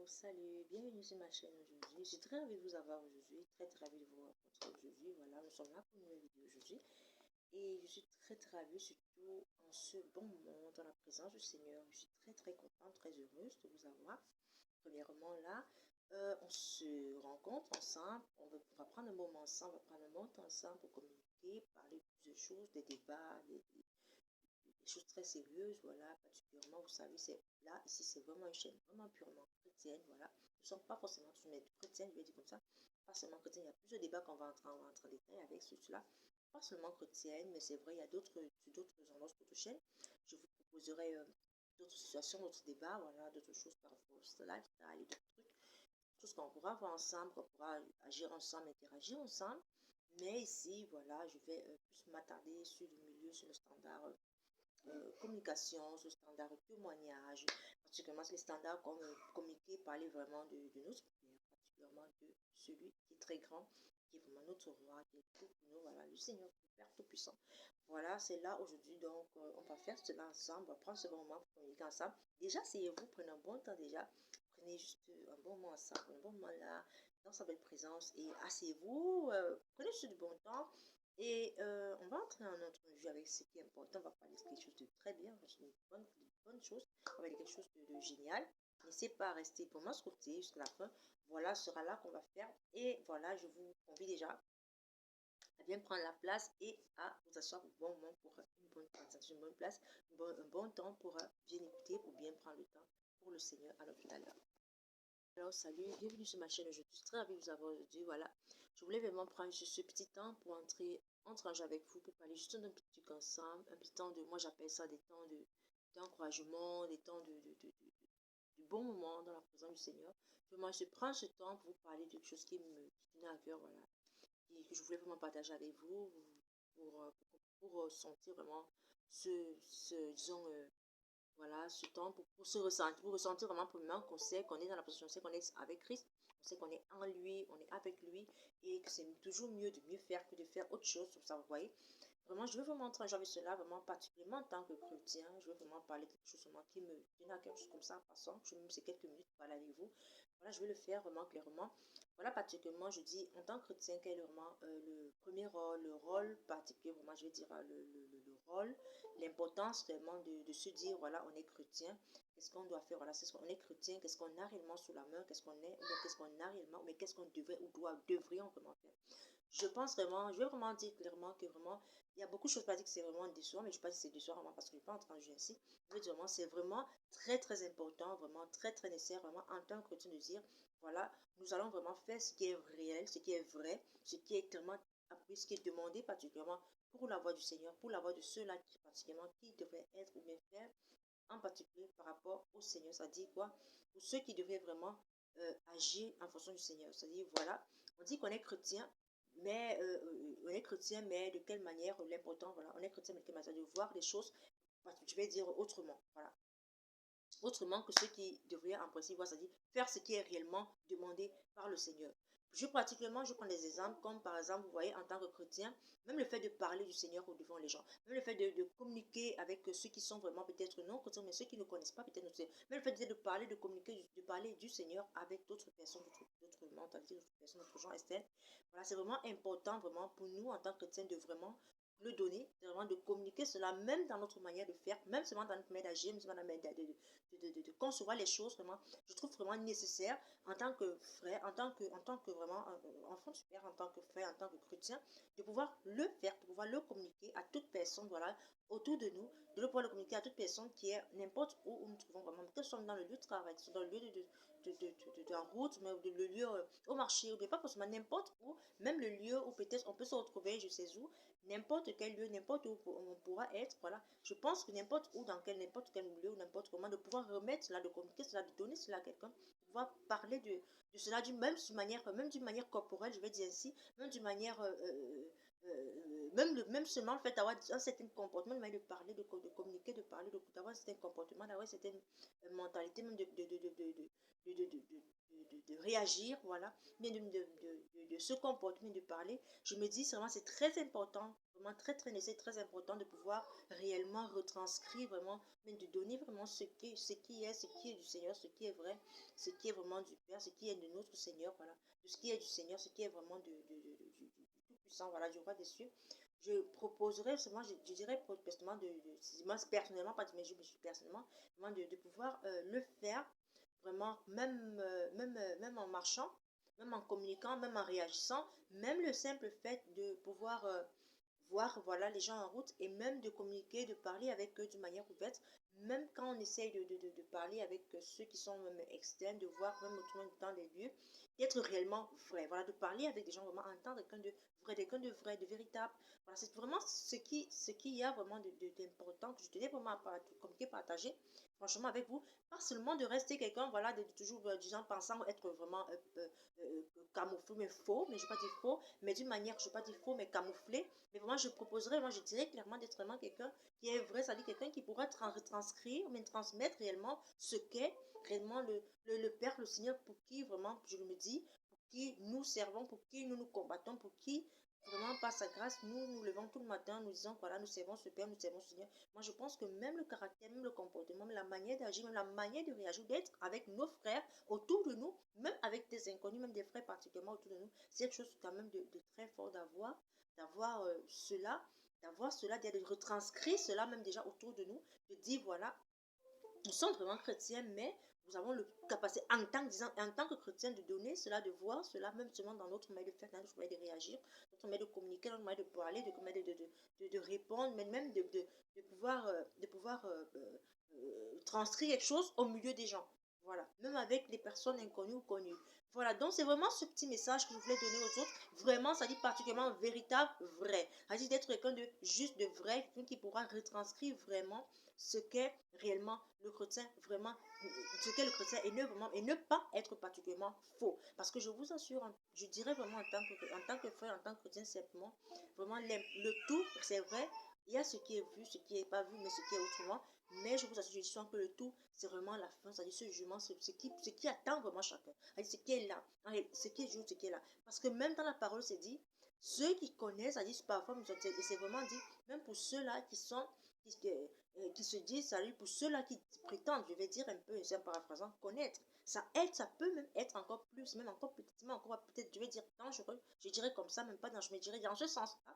Salut, bienvenue sur ma chaîne aujourd'hui. Je suis très ravie de vous avoir aujourd'hui, très ravie de vous rencontrer aujourd'hui. Voilà, nous sommes là pour une nouvelle vidéo aujourd'hui. Et je suis très ravie, surtout en ce bon moment, dans la présence du Seigneur. Je suis très contente, très heureuse de vous avoir. Premièrement, là, on se rencontre ensemble, on va prendre un moment ensemble, on va prendre un moment ensemble pour communiquer, parler de plusieurs choses, des débats, des choses très sérieuses, voilà, particulièrement, vous savez, c'est là, ici, c'est vraiment une chaîne vraiment purement chrétienne, voilà. Nous ne sommes pas forcément tous mais chrétiens, je vais dire comme ça, pas seulement chrétiens, il y a plusieurs débats qu'on va entrer en détail avec cela, pas seulement chrétienne, mais c'est vrai, il y a d'autres endroits sur d'autres chaînes, je vous proposerai d'autres situations, d'autres débats, voilà, d'autres choses par rapport au lifestyle, d'autres trucs, tout ce qu'on pourra voir ensemble, qu'on pourra agir ensemble, interagir ensemble, mais ici, voilà, je vais plus m'attarder sur le milieu, sur le standard communication, ce standard témoignage, particulièrement les standards comme communiquer, parler vraiment de notre Père, particulièrement de celui qui est très grand, qui est vraiment notre roi, qui est tout pour nous, voilà, le Seigneur, le Père Tout-Puissant. Voilà, c'est là aujourd'hui, donc on va faire cela ensemble, on va prendre ce bon moment pour communiquer ensemble. Déjà, asseyez-vous, prenez un bon temps déjà, prenez juste un bon moment ensemble, un bon moment là, dans sa belle présence, et asseyez-vous, prenez juste du bon temps, et on va entrer en entrevue avec ce qui est important. On va parler de quelque chose de très bien, une bonne chose. On va parler de quelque chose de génial. N'essayez pas à rester pour m'escouter jusqu'à la fin. Voilà, ce sera là qu'on va faire. Et voilà, je vous convie déjà à bien prendre la place et à vous asseoir au bon moment pour une bonne présentation, une bonne place, un bon temps pour bien écouter, pour bien prendre le temps pour le Seigneur. Alors tout à l'heure. Alors salut, bienvenue sur ma chaîne. Je suis très ravie de vous avoir aujourd'hui. Voilà, je voulais vraiment prendre juste ce petit temps pour entrer en jeu avec vous, pour parler juste d'un petit truc ensemble, un petit temps de, moi j'appelle ça des temps d'encouragement, des temps du bon moment dans la présence du Seigneur. Moi je prends ce temps pour vous parler de quelque chose qui me tenait à cœur, voilà, et que je voulais vraiment partager avec vous pour sentir vraiment disons, voilà, ce temps pour se ressentir, pour ressentir vraiment premièrement qu'on sait qu'on est dans la position, on sait qu'on est avec Christ, on sait qu'on est en lui, on est avec lui, et que c'est toujours mieux de mieux faire que de faire autre chose, ça vous voyez. Vraiment, je veux vraiment entrer en jeu avec cela, vraiment particulièrement en tant que chrétien, je veux vraiment parler de quelque chose vraiment qui me tenait à quelque chose comme ça, en passant, je me sais quelques minutes pour parler avec vous. Voilà, je vais le faire vraiment clairement. Voilà, particulièrement, je dis, en tant que chrétien, quel est vraiment le premier rôle, le rôle particulier, vraiment, je vais dire le rôle, l'importance vraiment de se dire, voilà, on est chrétien, qu'est-ce qu'on doit faire, voilà, c'est ce qu'on est chrétien, qu'est-ce qu'on a réellement sous la main, qu'est-ce qu'on est, qu'est-ce qu'on a réellement, mais qu'est-ce qu'on devrait ou devrions vraiment faire. Je pense vraiment, je vais vraiment dire clairement que vraiment, il y a beaucoup de choses pas dire que c'est vraiment décevant, mais je ne sais pas si c'est décevant vraiment parce que je ne suis pas en train de jouer ainsi. Je veux dire vraiment, c'est vraiment très important, vraiment très nécessaire, vraiment en tant que chrétien de dire, voilà, nous allons vraiment faire ce qui est réel, ce qui est vrai, ce qui est tellement appris, ce qui est demandé particulièrement pour la voix du Seigneur, pour la voix de ceux-là qui particulièrement qui devraient être ou bien faire, en particulier par rapport au Seigneur, c'est-à-dire quoi, pour ceux qui devraient vraiment agir en fonction du Seigneur. C'est-à-dire, voilà, on dit qu'on est chrétien, mais on est chrétien, mais de quelle manière, l'important, voilà, on est chrétien, mais de quelle manière, de voir les choses, je vais dire autrement, voilà. Autrement que ceux qui devraient en principe voir, c'est-à-dire faire ce qui est réellement demandé par le Seigneur. Je prends des exemples, comme par exemple, vous voyez, en tant que chrétien, même le fait de parler du Seigneur au devant les gens, même le fait de communiquer avec ceux qui sont vraiment peut-être non chrétiens, mais ceux qui ne connaissent pas peut-être notre Seigneur, même le fait de parler, de communiquer, de parler du Seigneur avec d'autres personnes, d'autres mentalités, d'autres personnes, d'autres gens externes. Voilà, c'est vraiment important vraiment pour nous en tant que chrétiens de vraiment le donner, vraiment de communiquer cela, même dans notre manière de faire, même seulement dans notre manière d'agir, même seulement dans notre manière de concevoir les choses, vraiment, je trouve vraiment nécessaire en tant que frère, en tant que vraiment enfant du Père, en tant que frère, en tant que chrétien, de pouvoir le faire, de pouvoir le communiquer à toute personne, voilà, autour de nous, de le pouvoir le communiquer à toute personne qui est n'importe où nous nous trouvons vraiment, que ce soit dans le lieu de travail, que ce soit dans le lieu de la route, mais le lieu au marché, ou bien pas forcément n'importe où, même le lieu où peut-être on peut se retrouver, je sais où, n'importe quel lieu, n'importe où on pourra être, voilà. Je pense que n'importe où, dans n'importe quel lieu, ou n'importe comment, de pouvoir remettre cela, de communiquer cela, de donner cela à quelqu'un, de pouvoir parler de cela même d'une manière corporelle, je vais dire ainsi, même d'une manière même seulement le fait d'avoir un certain comportement, de parler, de communiquer, de parler, d'avoir un certain comportement, d'avoir une certaine mentalité, même de réagir, voilà, mais de se comporter, de parler. Je me dis vraiment, c'est très important, vraiment très, très nécessaire, très important de pouvoir réellement retranscrire, vraiment, mais de donner vraiment ce qui est du Seigneur, ce qui est vrai, ce qui est vraiment du Père, ce qui est de notre Seigneur, voilà, de ce qui est du Seigneur, ce qui est vraiment du Tout-Puissant, voilà, du Roi des cieux. Je proposerais seulement, je dirais personnellement, moi personnellement, pas de mais je personnellement, vraiment de pouvoir le faire vraiment, même en marchant, même en communiquant, même en réagissant, même le simple fait de pouvoir voir voilà, les gens en route et même de communiquer, de parler avec eux d'une manière ouverte, même quand on essaye de parler avec ceux qui sont même externes, de voir même autrement dans les lieux, d'être réellement vrai, voilà, de parler avec des gens vraiment, entendre quelqu'un de vrai, de véritable. Voilà, c'est vraiment ce qui y a vraiment d'important que je tenais vraiment à communiquer, partager, franchement, avec vous. Pas seulement de rester quelqu'un, voilà, de toujours, disons, pensant être vraiment camouflé, mais faux, mais je ne vais pas dire faux, mais d'une manière, je ne vais pas dire faux, mais camouflé. Mais vraiment, je proposerais, moi, je dirais clairement d'être vraiment quelqu'un qui est vrai, c'est-à-dire quelqu'un qui pourra retranscrire, mais transmettre réellement ce qu'est réellement le Père, le Seigneur, pour qui vraiment, je me dis, pour qui nous servons, pour qui nous nous combattons, pour qui vraiment par sa grâce, nous nous levons tout le matin, nous disons, voilà, nous servons ce Père, nous servons ce Seigneur. Moi, je pense que même le caractère, même le comportement, même la manière d'agir, même la manière de réagir, d'être avec nos frères autour de nous, même avec des inconnus, même des frères particulièrement autour de nous, c'est quelque chose quand même de très fort d'avoir cela, de retranscrire cela même déjà autour de nous, de dire voilà, nous sommes vraiment chrétiens, mais nous avons le capacité en tant que chrétien de donner cela, de voir cela, même seulement dans notre manière de faire, dans notre manière de réagir, notre manière de communiquer, notre manière de parler, de répondre, mais même de pouvoir transcrire quelque chose au milieu des gens. Voilà, même avec des personnes inconnues ou connues. Voilà, donc c'est vraiment ce petit message que je voulais donner aux autres. Vraiment, ça dit particulièrement véritable, vrai. Ça dit d'être quelqu'un de juste, de vrai, quelqu'un qui pourra retranscrire vraiment ce qu'est réellement le chrétien, vraiment, ce qu'est le chrétien et ne pas être particulièrement faux. Parce que je vous assure, je dirais vraiment en tant que frère, en tant que chrétien simplement, vraiment le tout, c'est vrai, il y a ce qui est vu, ce qui n'est pas vu, mais ce qui est autrement. Mais je vous assure, je sens que le tout, c'est vraiment la fin, c'est-à-dire ce jugement, ce qui attend vraiment chacun, c'est-à-dire ce qui est là, ce qui est juste, ce qui est là. Parce que même dans la parole, c'est dit, ceux qui connaissent, c'est-à-dire parfois, et c'est vraiment dit, même pour ceux-là qui se disent, salut, pour ceux-là qui prétendent, je vais dire un peu, c'est en paraphrasant, connaître, ça aide, ça peut même être encore plus, même encore peut-être, je vais dire dangereux, je dirais comme ça, même pas dangereux, je me dirais dans ce sens-là,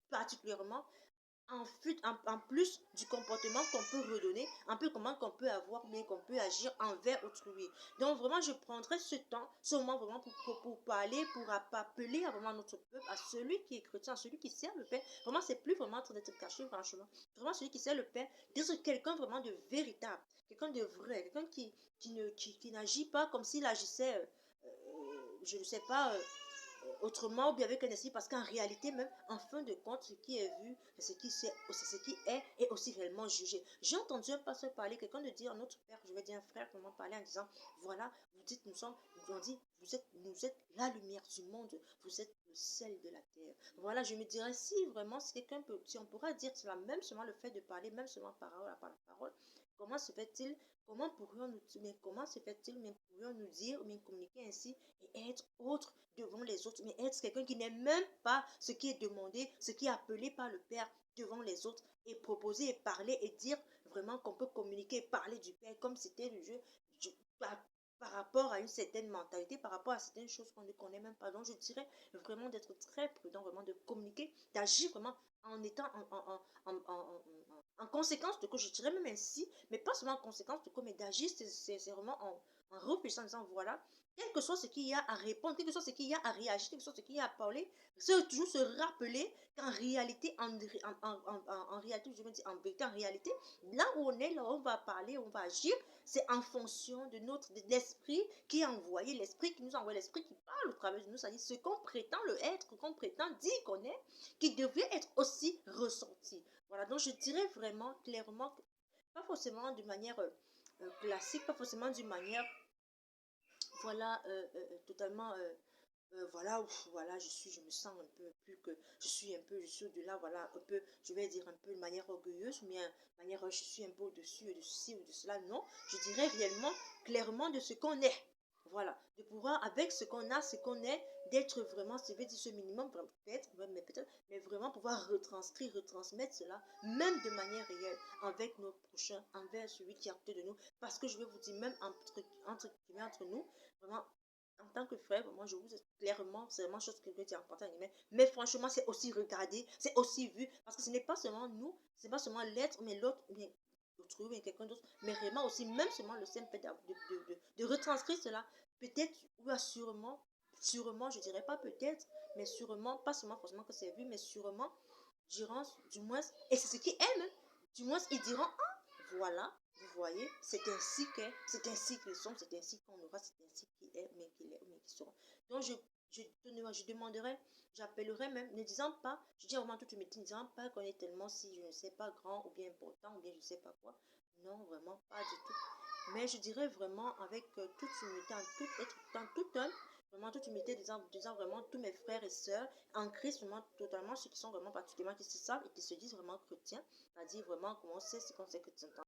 particulièrement en plus du comportement qu'on peut redonner, un peu comment qu'on peut avoir, mais qu'on peut agir envers autrui. Donc vraiment, je prendrai ce moment vraiment pour parler, pour appeler à vraiment notre peuple, à celui qui est chrétien, à celui qui sert le Père. Vraiment, c'est plus vraiment en train d'être caché, franchement. Vraiment, celui qui sert le Père, d'être quelqu'un vraiment de véritable, quelqu'un de vrai, quelqu'un qui n'agit pas comme s'il agissait, je ne sais pas, autrement ou bien avec un esprit, parce qu'en réalité même, en fin de compte, ce qui est vu, c'est ce qui est aussi réellement jugé. J'ai entendu un pasteur parler, quelqu'un de dire, notre père, je vais dire un frère, comment parler en disant, voilà, vous dites, on dit, vous êtes la lumière du monde, vous êtes le sel de la terre. Voilà, je me dirais, si vraiment, si quelqu'un peut, si on pourra dire cela, même seulement le fait de parler, même seulement parole par la parole, comment se fait-il, comment se fait-il, mais pourrions-nous dire, ou bien communiquer ainsi et être autre devant les autres, mais être quelqu'un qui n'est même pas ce qui est demandé, ce qui est appelé par le Père devant les autres, et proposer et parler et dire vraiment qu'on peut communiquer et parler du Père comme c'était le jeu par rapport à une certaine mentalité, par rapport à certaines choses qu'on ne connaît même pas. Donc je dirais vraiment d'être très prudent, vraiment de communiquer, d'agir vraiment en étant en conséquence de quoi, je dirais même ainsi, mais pas seulement en conséquence de quoi, mais d'agir, c'est vraiment en réfléchissant, en disant voilà, quel que soit ce qu'il y a à répondre, quel que soit ce qu'il y a à réagir, quel que soit ce qu'il y a à parler, c'est toujours se rappeler qu'en réalité, en réalité, je me dis en vérité, en réalité, là où on est, là où on va parler, on va agir, c'est en fonction de l'esprit qui est envoyé, l'esprit qui nous envoie, l'esprit qui parle au travers de nous, c'est-à-dire ce qu'on prétend le être, qu'on prétend dire qu'on est, qui devrait être aussi ressenti. Voilà, donc je dirais vraiment clairement, pas forcément d'une manière classique, pas forcément d'une manière voilà, totalement voilà, voilà, je me sens un peu plus que, je suis au-delà, voilà, un peu, je vais dire un peu de manière orgueilleuse, ou bien de manière, je suis un peu au-dessus de ceci ou de cela. Non, je dirais réellement, clairement de ce qu'on est. Voilà, de pouvoir, avec ce qu'on a, ce qu'on est, d'être vraiment, je vais dire ce minimum, peut-être, mais vraiment pouvoir retranscrire, retransmettre cela, même de manière réelle, avec nos prochains, envers celui qui est à côté de nous. Parce que je vais vous dire, même guillemets, entre nous, vraiment, en tant que frère, moi je vous dis clairement, c'est vraiment chose que je dis important, mais franchement, c'est aussi regardé, c'est aussi vu, parce que ce n'est pas seulement nous, ce n'est pas seulement l'être, mais l'autre, mais autrui, mais quelqu'un d'autre, mais vraiment aussi, même seulement le simple fait de retranscrire cela, peut-être, ou sûrement, sûrement, je dirais pas peut-être, mais sûrement, pas seulement forcément que c'est vu, mais sûrement, diront, du moins, et c'est ce qu'ils aiment, hein, du moins, ils diront, ah, voilà, vous voyez, c'est ainsi qu'ils sont, c'est ainsi qu'on aura, c'est ainsi qu'il est, mais qui seront. Donc, je demanderai, j'appellerai même, ne disant pas, je dis vraiment toute humilité, ne disant pas qu'on est tellement, si je ne sais pas, grand ou bien important, ou bien je ne sais pas quoi. Non, vraiment pas du tout. Mais je dirais vraiment avec toute humilité, en tout homme, vraiment toute humilité, disant vraiment tous mes frères et sœurs en Christ, vraiment totalement, ceux qui sont vraiment particulièrement, qui se savent et qui se disent vraiment chrétiens, c'est-à-dire vraiment comment c'est ce qu'on sait que